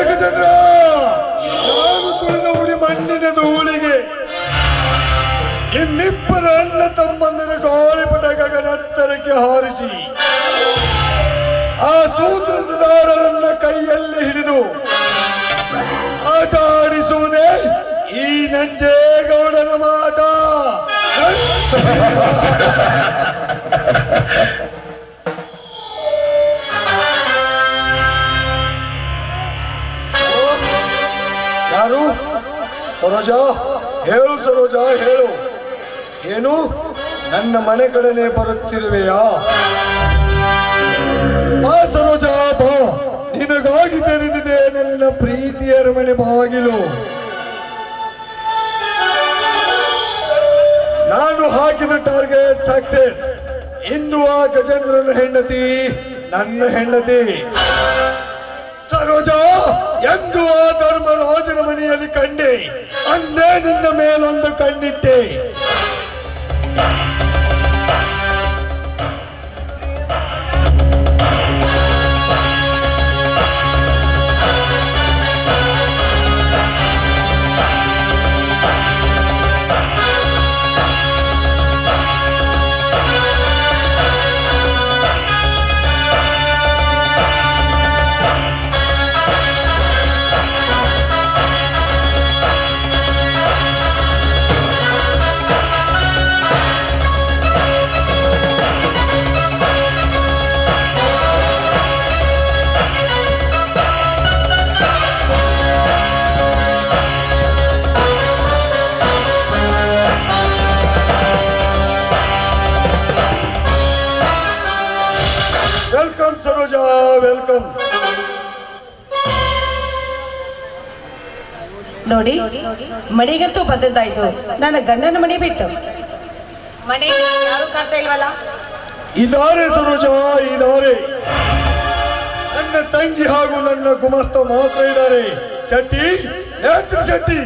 ಗಜೇಂದ್ರ, ನಾನು ತುಳಿದ ಉಳಿ ಮಣ್ಣಿನ ಧೂಳಿಗೆ ಇನ್ನಿಬ್ಬರ ಅಣ್ಣ ತಮ್ಮಂದರ ಗಾಳಿಪಟ ಗಗನತ್ತರಕ್ಕೆ ಹಾರಿಸಿ ಆ ಸೂತ್ರಧಾರರನ್ನ ಕೈಯಲ್ಲಿ ಹಿಡಿದು ಆಟ ಆಡಿಸುವುದೇ ಈ ನಂಜೇಗೌಡನ ಮಾಟ. ಯಾರು? ಸರೋಜ, ಹೇಳು ಸರೋಜ, ಹೇಳು. ಏನು ನನ್ನ ಮನೆ ಕಡೆನೆ ಬರುತ್ತಿರುವೆಯಾ? ಬಾ ಸರೋಜ, ಬಾ. ನಿನಗಾಗಿ ತೆರೆದಿದೆ ನನ್ನ ಪ್ರೀತಿಯ ಅರಮನೆ ಬಾಗಿಲು. ನಾನು ಹಾಕಿದ ಟಾರ್ಗೆಟ್ ಸಕ್ಸೆಸ್. ಇಂದು ಆ ಗಜೇಂದ್ರನ ಹೆಂಡತಿ ನನ್ನ ಹೆಂಡತಿ ಸರೋಜ. ಎಂದು ಆ ಧರ್ಮರಾಜನ ಮನೆಯಲ್ಲಿ ಕಂಡೆ, ಅಂದೇ ನಿನ್ನ ಮೇಲೊಂದು ಕಣ್ಣಿಟ್ಟೆ. Welcome Saroja, welcome. ನೋಡಿ, ಮನೆಗಂತೂ ಬಂದದ್ದಾಯ್ತು. ನನ್ನ ಗಂಡನ ಮನೆ ಬಿಟ್ಟು ಮನೆಗೆ ಯಾರು ಕಾಣ್ತಾ ಇಲ್ವಲ್ಲ? ಇದಾರೆ ಸರೋಜ, ಇದಾರೆ. ನನ್ನ ತಂಗಿ ಹಾಗೂ ನನ್ನ ಗುಮಸ್ತ ಮಾತ್ರ ಇದ್ದಾರೆ. ಶೆಟ್ಟಿ, ನೇತ್ರ ಶೆಟ್ಟಿ.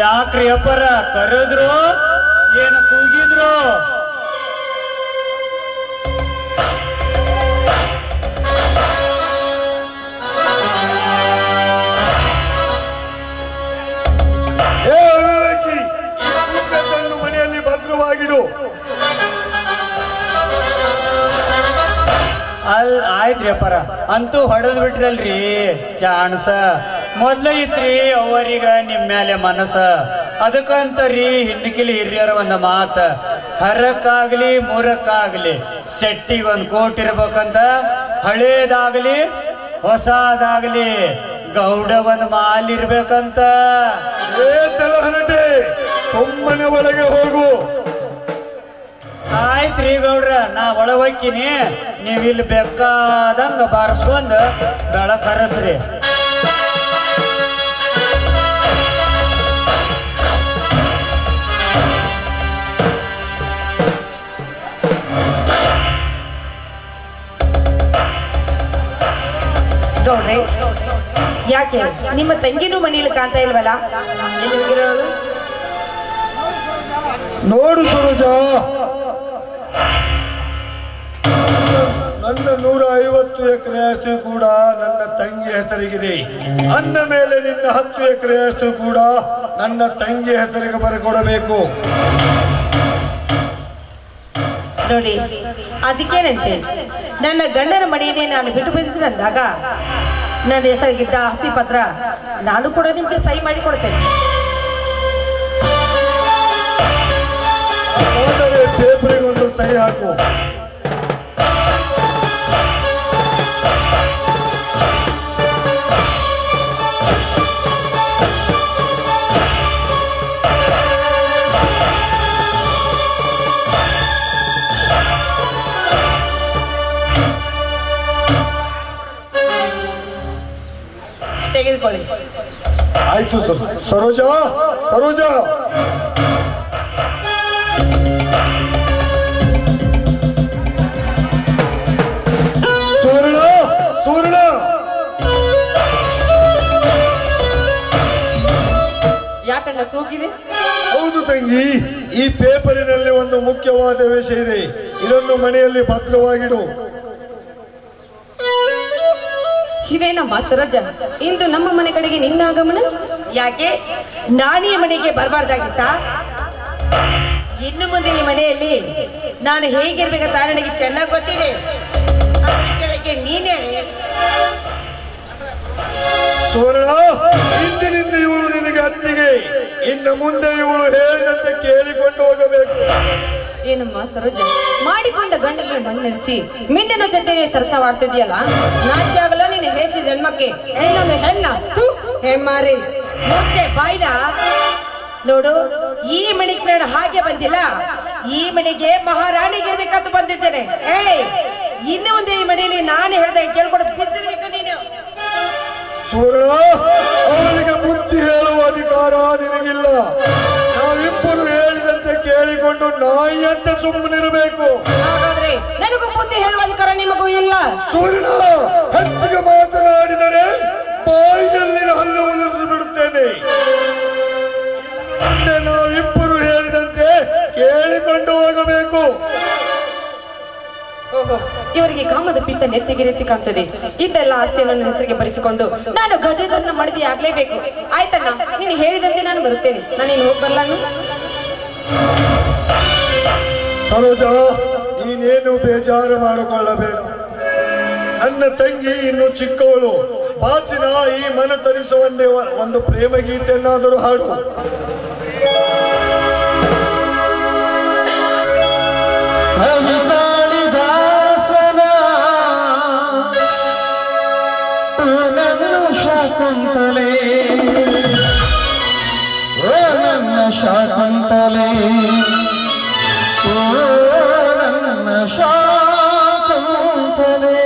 ಯಾಕ್ರಿ ಅಪ್ಪರ ಕರೆದ್ರು? ಏನು ಕೂಗಿದ್ರು? ಏ ಅವಿವೇಕಿ, ಈ ಕೂಗನ್ನು ಮನೆಯಲ್ಲಿ ಭದ್ರವಾಗಿಡು. ಆಯ್ತ್ರಿ ಅಪ್ಪರ, ಅಂತೂ ಹೊಡೆದ್ ಬಿಟ್ರಲ್ರಿ ಚಾನ್ಸ. ಮೊದ್ಲ ಇತ್ರಿ ಅವರಿಗ ನಿಮ್ ಮೇಲೆ ಮನಸ್ಸ. ಅದಕ್ಕಂತರಿ ಹಿಂದಕಿಲಿ ಹಿರಿಯರ ಒಂದ ಮಾತ, ಹರಕ್ಕಾಗ್ಲಿ ಮೂರಕ್ಕಾಗ್ಲಿ ಸೆಟ್ಟಿಗೆ ಒಂದ್ ಕೋಟಿ ಇರ್ಬೇಕಂತ. ಹಳೇದಾಗ್ಲಿ ಹೊಸದಾಗ್ಲಿ ಗೌಡ ಒಂದ್ ಮಾಲ್ ಇರ್ಬೇಕಂತ. ಏ ತಲಹನಟೆ, ಸುಮ್ಮನೆ ಒಳಗೆ ಹೋಗು. ಆಯ್ತ್ರಿ ಗೌಡ್ರ, ನಾ ಒಳ ಹೋಗ್ತೀನಿ. ನೀವ್ ಇಲ್ಲಿ ಬೇಕಾದಂಗ ಬಾರಿಸ್ಕೊಂಡ್ ಬೆಳಕ್ ಹರಸ್ರಿ. ಗೌಡ್ರೆ, ಯಾಕೆ ನಿಮ್ಮ ತಂಗಿನೂ ಮನೆಯಲ್ಲಿ ಕಾಣ್ತಾ ಇಲ್ವಲ್ಲ? ನೋಡು ಸರೋಜ, ನನ್ನ 150 ಎಕರೆ ಆಸ್ತಿ ಕೂಡ ನನ್ನ ತಂಗಿ ಹೆಸರಿಗಿದೆ. ಅಂದ ಮೇಲೆ ನಿನ್ನ 10 ಎಕರೆ ಆಸ್ತಿ ಕೂಡ ನನ್ನ ತಂಗಿ ಹೆಸರಿಗೆ ಬರೆಕೊಡಬೇಕು. ನೋಡಿ, ಅದಕ್ಕೇನಂತೆ, ನನ್ನ ಗಂಡನ ಮನೆಯನ್ನೇ ನಾನು ಬಿಟ್ಟು ಬಂದಿದ್ದೆ ಅಂದಾಗ ನನ್ನ ಹೆಸರಿಗಿದ್ದ ಆಸ್ತಿ ಪತ್ರ ನಾನು ಕೂಡ ನಿಮ್ಗೆ ಸಹಿ ಮಾಡಿ ಕೊಡ್ತೇನೆ. ಪೇಪರಿಗೆ ಒಂದು ಸಹಿ ಹಾಕು. ತೆಗೆದುಕೊಳ್ಳಿ. ಆಯ್ತು ಸರೋಜ, ಸರೋಜ. ಸುವರ್ಣ, ಸುವರ್ಣ. ಯಾಕಂದ್ರೆ ಕೂಗಿದೆ? ಹೌದು ತಂಗಿ, ಈ ಪೇಪರಿನಲ್ಲಿ ಒಂದು ಮುಖ್ಯವಾದ ವಿಷಯ ಇದೆ. ಇದನ್ನು ಮನೆಯಲ್ಲಿ ಭದ್ರವಾಗಿಡು. ಇದೇನಮ್ಮ ಸರೋಜ, ಇಂದು ನಮ್ಮ ಮನೆ ಕಡೆಗೆ ನಿನ್ನ ಆಗಮನ? ಯಾಕೆ ನಾನೀ ಮನೆಗೆ ಬರಬಾರ್ದಾಗಿತ್ತ? ಇನ್ನು ಮುಂದೆ ಈ ಮನೆಯಲ್ಲಿ ನಾನು ಹೇಗಿರ್ಬೇಕಂತ ನನಗೆ ಚೆನ್ನಾಗಿ ಗೊತ್ತಿದೆ. ಅದರ ಕೆಳಗೆ ನೀನೇ ಸುವರ್ಣ, ಇಂದಿನಿಂದ ಇವಳು ನಿನಗೆ ಅತ್ತಿಗೆ. ಇನ್ನು ಮುಂದೆ ಇವಳು ಹೇಳಿದಂತೆ ಕೇಳಿಕೊಂಡು ಹೋಗಬೇಕು. ಏನಮ್ಮ ಸರೋಜ, ಮಾಡಿಕೊಂಡ ಗಂಡಗೆ ಮಣ್ಣೆರ್ಚಿ ಮಿಂಡಿನ ಜೊತೆಗೆ ಸರಸವಾಡ್ತಿದ್ಯಲ್ಲ, ನಾಚಿ ಆಗಲ್ಲ ನೀನು ಹೇಸಿ ಜನ್ಮಕ್ಕೆ. ಹೆಣ್ಣೊಂದು ಹೆಣ್ಣ ಹೆಮ್ಮಾರಿ ಮುಚ್ಚೆ ಬಾಯ್ನ. ನೋಡು, ಈ ಮನೆಗೆ ನಾನು ಹಾಗೆ ಬಂದಿಲ್ಲ. ಈ ಮನೆಗೆ ಮಹಾರಾಣಿಗಿರ್ಬೇಕಂತ ಬಂದಿದ್ದೇನೆ. ಇನ್ನು ಮುಂದೆ ಈ ಮನೆಯಲ್ಲಿ ನಾನು ಹೇಳ್ದೆ ಕೇಳ್ಕೊಂಡು ಬಿದ್ದಿರ್ಬೇಕು ನೀನು. ಸುವರ್ಣ, ಅವಳಿಗೆ ಬುದ್ಧಿ ಹೇಳುವ ಅಧಿಕಾರ ನಿನಗಿಲ್ಲ. ನಾವಿಬ್ಬರು ಹೇಳಿದಂತೆ ಕೇಳಿಕೊಂಡು ನಾಯಿಯಂತೆ ಸುಮ್ಮನಿರಬೇಕು. ಹಾಗಾದ್ರೆ ನನಗೂ ಬುದ್ಧಿ ಹೇಳುವ ಅಧಿಕಾರ ನಿಮಗೂ ಇಲ್ಲ. ಸುವರ್ಣ, ಹೆಚ್ಚಿಗೆ ಮಾತನಾಡಿದರೆ ಬಾಯಿಯಲ್ಲಿ ಹಲ್ಲು ಉದುರಿಸಿ ಬಿಡುತ್ತೇನೆ. ಮುಂದೆ ನಾವಿಬ್ಬರು ಹೇಳಿದಂತೆ ಕೇಳಿಕೊಂಡು ಹೋಗಬೇಕು. ಓಹೋ, ಇವರಿಗೆ ಕಾಮದ ಪಿತ್ತ ನೆತ್ತಿಗೆ ಕಾಣ್ತದೆ. ಇದೆಲ್ಲ ಆಸ್ತಿಯನ್ನು ನನ್ನ ಹೆಸರಿಗೆ ಬರೆಸಿಕೊಂಡು ನಾನು ಗಜದನ್ನ ಮಡದಿ ಆಗ್ಲೇಬೇಕು. ಆಯ್ತಣ್ಣ, ನೀನು ಹೇಳಿದಂತೆ ನಾನು ಬರುತ್ತೇನೆ. ನಾನೇನು ಹೋಗ್ಬಲ್ಲ? ಸರೋಜ, ನೀನೇನು ಬೇಜಾರು ಮಾಡಿಕೊಳ್ಳಬೇಡ. ನನ್ನ ತಂಗಿ ಇನ್ನು ಚಿಕ್ಕವಳು. ಬಾಚಿನ ಈ ಮನ ತರಿಸುವಂತೆ ಒಂದು ಪ್ರೇಮ ಗೀತೆಯನ್ನಾದರೂ ಹಾಡು. ಶಾಕುಂತಲೆ ಓ ನನ್ನ ಶಾಕುಂತಲೆ, ಓ ನನ್ನ ಶಾಕುಂತಲೆ.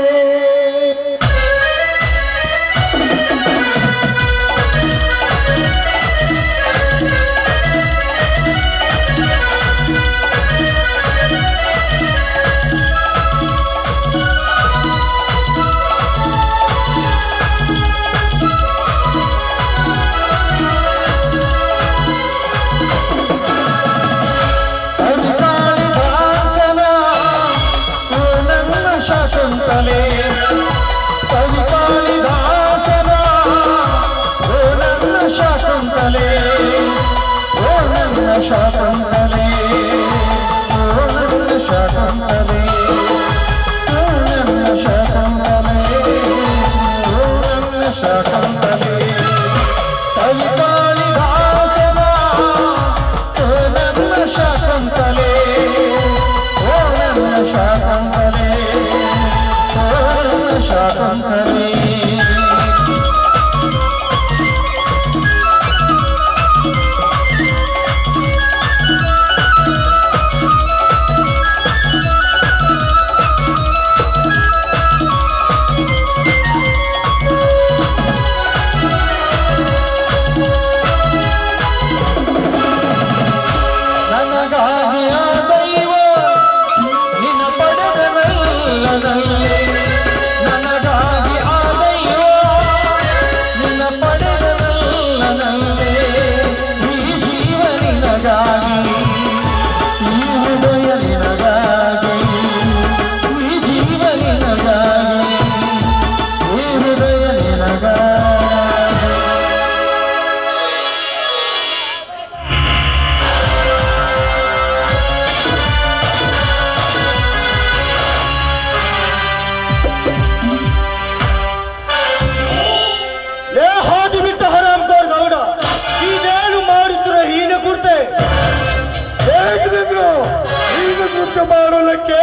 ಮಾಡೋದಕ್ಕೆ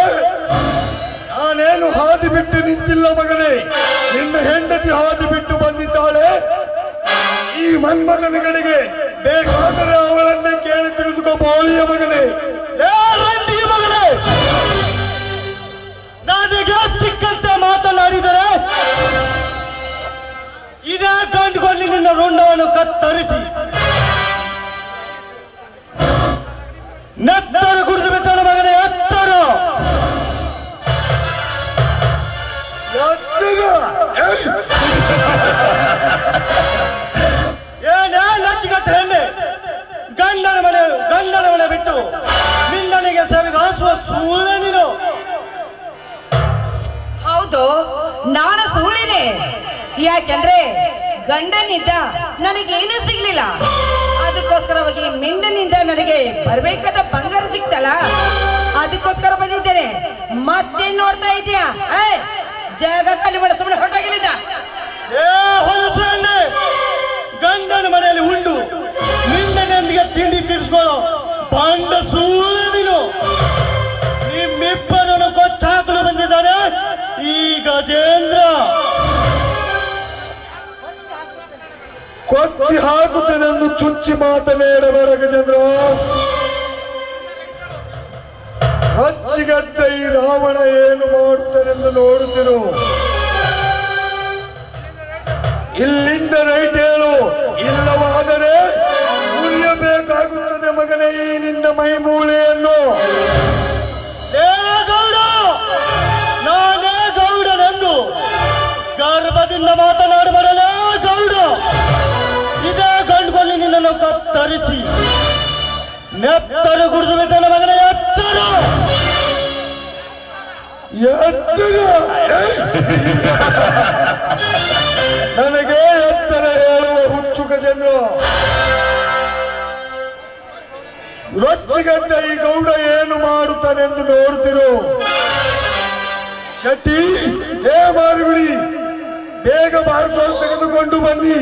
ನಾನೇನು ಹಾದಿ ಬಿಟ್ಟು ನಿಂತಿಲ್ಲ ಮಗನೇ. ನಿನ್ನ ಹೆಂಡತಿ ಹಾದಿ ಬಿಟ್ಟು ಬಂದಿದ್ದಾಳೆ. ಈ ಮನ್ಮಥನ ಕಡೆಗೆ ಬೇಕಾದರೆ ಅವಳನ್ನೇ ಕೇಳಿ ತಿಳಿದುಕೋ ಬೋಳಿಯ ಮಗನೇ. ಮಗನೇ, ನಾನೀಗ ಸಿಕ್ಕಂತೆ ಮಾತನಾಡಿದರೆ ಇದೇ ಕಂಡುಕೊಳ್ಳಿ ನಿನ್ನ ರುಂಡವನ್ನು ಕತ್ತರಿಸಿ ನೆತ್ತರ ಕುಡಿದು ಬಿಟ್ಟನು ಮಗನೇ. ಏನೇ ಲಚ್ಚಿಗಟ್ಟ ಹೆಣ್ಣೆ, ಗಂಡನ ಮನೆ ಬಿಟ್ಟು ನಿನ್ನನಿಗೆ ಸರಿಗಾಸುವ ಸೂಳ ನೀನು. ಹೌದು, ನಾನು ಸುಳ್ಳಿನೇ. ಯಾಕೆಂದ್ರೆ ಗಂಡನಿಂದ ನನಗೇನೂ ಸಿಗ್ಲಿಲ್ಲ. ಅದಕ್ಕೋಸ್ಕರವಾಗಿ ಮಿಂಡನಿಂದ ನನಗೆ ಬರ್ಬೇಕಾದ ಬಂಗಾರ ಸಿಕ್ತಲ್ಲ, ಅದಕ್ಕೋಸ್ಕರ ಬಂದಿದ್ದೇನೆ. ಮತ್ತೇನ್ ನೋಡ್ತಾ ಇದೀಯಾ? ಜಾಗ ಖಾಲಿ ಮಾಡ, ಸುಮ್ಮನೆ ಹೊರಟಾಗಿಲ್ಲಿದ್ದ. ಗಂಡನ ಮನೆಯಲ್ಲಿ ಉಂಡು ನಿನ್ನನೊಂದಿಗೆ ತಿಂಡಿ ತಿರ್ಸ್ಕೊಳ್ಳೋ ಬಂಡ ಸೂಳ ನೀನು. ನಿಮ್ಮಿಬ್ಬರನ್ನು ಕೊಚ್ಚಾಕಲು ಬಂದಿದ್ದಾನೆ ಈ ಗಜೇಂದ್ರ. ಕೊಚ್ಚಿ ಹಾಕುತ್ತೇನೆಂದು ಚುಚ್ಚಿ ಮಾತನಾಡಬೇಡ ಗಜೇಂದ್ರ. ರಚ್ಚಿಗದ್ದ ಈ ರಾವಣ ಏನು ಮಾಡುತ್ತಾನೆಂದು ನೋಡುತ್ತಿರು. ಇಲ್ಲಿಂದ ರೈಟ್ ಹೇಳು, ಇಲ್ಲವಾದರೆ ಮುರಿಯಬೇಕಾಗುತ್ತದೆ ಮಗನೇ ಈ ನಿನ್ನ ಮೈ ಮೂಳೆಯನ್ನು. ಗೌಡ, ನಾನೇ ಗೌಡನೆಂದು ಗರ್ಭದಿಂದ ಮಾತನಾಡಬರಲೇ ಗೌಡ. ಇದೇ ಗಂಡುಕೊಳ್ಳಿ ನಿನ್ನನ್ನು ಕತ್ತರಿಸಿ ನೆತ್ತರು ಕುಡಿದು ಬಿಟ್ಟನ ಮಗನ ಎತ್ತರ. ನನಗೆ ಎತ್ತರ ಹೇಳುವ ಹುಚ್ಚು ಗಜೇಂದ್ರ. ರೊಚ್ಚಿಗದ್ದ ಈ ಗೌಡ ಏನು ಮಾಡುತ್ತಾನೆಂದು ನೋಡ್ತಿರು. ಶೆಟ್ಟಿ, ಹೇ ಮಾರುಗುಡಿ, ಬೇಗ ಬಾರ್ಕೋಲ್ ತೆಗೆದುಕೊಂಡು ಬನ್ನಿ.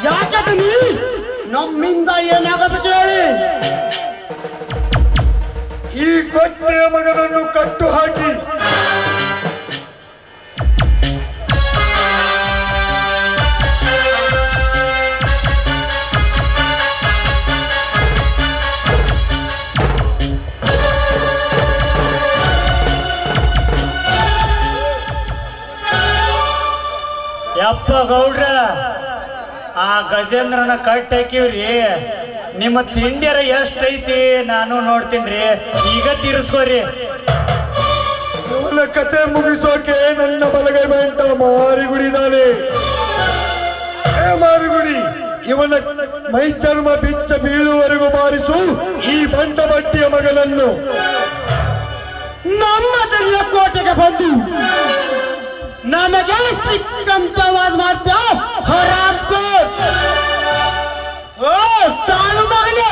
ಯಾಕೆ ನಮ್ಮಿಂದ ಏನಾಗಬೇಕು ಹೇಳಿ. ಈ ಕೊಟ್ಟೆಯ ಮಗನನ್ನು ಕಟ್ಟು ಹಾಕಿ ಯಪ್ಪ ಗೌಡ್ರ, ಆ ಗಜೇಂದ್ರನ ಕಟ್ ಹಾಕಿವ್ರಿ. ನಿಮ್ಮ ತಿಂಡಿಯರ ಎಷ್ಟೈತಿ ನಾನು ನೋಡ್ತೀನ್ರಿ. ಈಗ ತೀರಿಸ್ಕೋರಿ. ಇವನ ಕತೆ ಮುಗಿಸೋಕೆ ನನ್ನ ಬಲಗೈ ಬಂಟ ಮಾರಿಗುಡಿದಾನೆ. ಮಾರಿಗುಡಿ, ಇವನ ಮೈ ಚರ್ಮ ಬಿಚ್ಚ ಬೀಳುವರೆಗೂ ಮಾರಿಸು ಈ ಬಂಟ ಬಟ್ಟಿಯ ಮಗನನ್ನು. ನಮ್ಮದೆಲ್ಲ ಕೋಟೆಗೆ ಬಂದು ನಮಗೆ ಸಿಕ್ಕಂತ ವಾಜ್ ಮಾಡ್ತೇವ ಹರಾಮ್ಕೋ. ಓ ತಾನು ಮಗನೇ,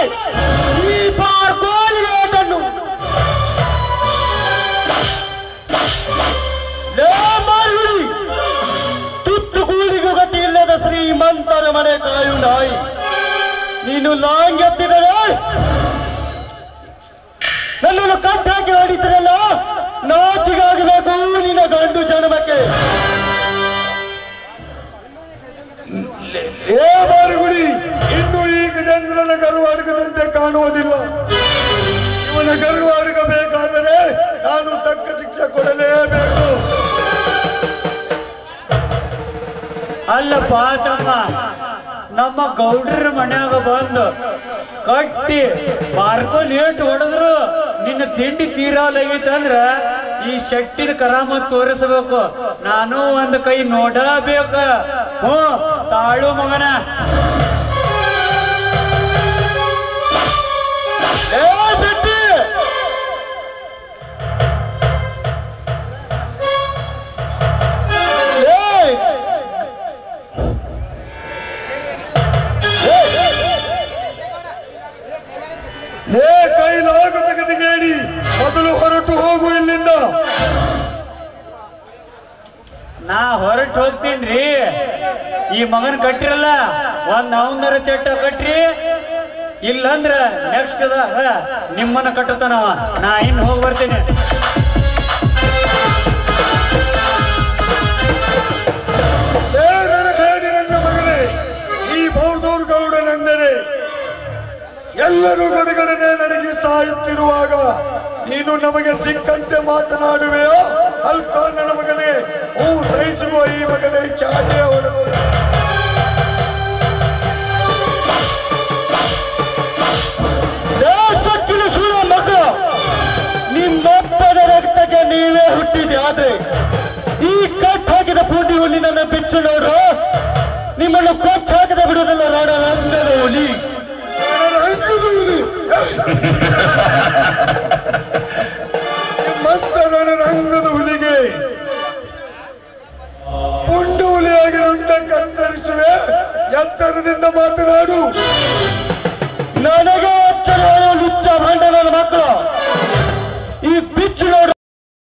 ಈ ಬಾರ್ಕೋಲ್ ರೇಟನ್ನು ಮಾರುಗುಡಿ. ತುತ್ತು ಕೂಲಿಗೂ ಗತಿ ಇಲ್ಲದ ಶ್ರೀಮಂತರ ಮನೆ ಕಾಯು ನಾಯಿ. ನೀನು ಲಾಂಗ್ ಎತ್ತಿದರೆ ನನ್ನನ್ನು ಕಟ್ ಹಾಕಿ ಹೊಡಿತಿರಲ್ಲ, ನಾಚಿಗಾಗಬೇಕು ನಿನ್ನ ಗಂಡು ಜನ್ಮಕ್ಕೆ. ಏ ಮಾರುಗುಡಿ, ಇನ್ನು ಈ ಗಜೇಂದ್ರನ ಗರ್ವ ಅಡಗದಂತೆ ಕಾಣುವುದಿಲ್ಲ. ಇವನ ಗರ್ವ ಅಡಗಬೇಕಾದರೆ ನಾನು ತಕ್ಕ ಶಿಕ್ಷೆ ಕೊಡಲೇಬೇಕು. ಅಲ್ಲಪ್ಪ ತಮ್ಮ, ನಮ್ಮ ಗೌಡ್ರ ಮನ್ಯಾಗ ಬಂದು ಕಟ್ಟಿ ಬಾರ್ಕೋ ಲೇಟ್ ಹೊಡೆದ್ರು ನಿನ್ನ ತಿಂಡಿ ತೀರಾಲಾಗೈತಂದ್ರ ಈ ಶೆಟ್ಟಿದ ಕರಾಮತ್ ತೋರಿಸಬೇಕು. ನಾನು ಒಂದು ಕೈ ನೋಡಬೇಕ. ಹ್ಞೂ ತಾಳು ಮಗನ. ಶೆಟ್ಟಿ, ಕೈಲಾಗ ತೆಗೆದುಗೇಡಿ ಮೊದಲು ಹೊರಟು ಹೋಗು ಇಲ್ಲಿಂದ. ನಾ ಹೊರಟು ಹೋಗ್ತೀನ್ರಿ. ಈ ಮಗನ್ ಕಟ್ಟಿರಲ್ಲ, ಒಂದ್ ಅವನರ ಚಟ್ಟ ಕಟ್ರಿ, ಇಲ್ಲಂದ್ರ ನೆಕ್ಸ್ಟ್ ನಿಮ್ಮನ್ನ ಕಟ್ಟುತ್ತಾನವ. ನಾ ಇನ್ನು ಹೋಗಿ ಬರ್ತೀನಿ. ನನ್ನ ಮಗನೇ, ಈ ಬೌದೂರ್ ಗೌಡನೆಂದರೆ ಎಲ್ಲರೂ ಗಡಗಡನೆ ನಡಗಿ ಸಾಯುತ್ತಿರುವಾಗ ನೀನು ನಮಗೆ ಸಿಕ್ಕಂತೆ ಮಾತನಾಡುವೆಯೋ? ಅಲ್ಪ ನನ್ನ ಮಗನೇ, ಸಹಿಸುವ ಈ ಮಗನೇ ಚಾಟೆ ಅವನು. ಮಕ್ಕಳು, ನಿಮ್ಮಪ್ಪನ ರಕ್ತಕ್ಕೆ ನೀವೇ ಹುಟ್ಟಿದೆ. ಆದ್ರೆ ಈ ಕಟ್ ಹಾಕಿದ ಪೂಂಡಿ ಹುಲಿ ನನ್ನ ಬಿಚ್ಚು ನೋಡು, ನಿಮ್ಮನ್ನು ಕೊಚ್ಚ ಹಾಕದೆ ಬಿಡುವುದಲ್ಲ. ರಾಡ ರಂಗದ ಹುಲಿ, ನಿಮ್ಮಂತ ರಣರಂಗದ ಹುಲಿಗೆ ಪುಂಡು ಹುಲಿಯಾಗಿ ರುಂಡ ಕತ್ತರಿಸುವೆ. ಎತ್ತರದಿಂದ ಮಾತನಾಡು.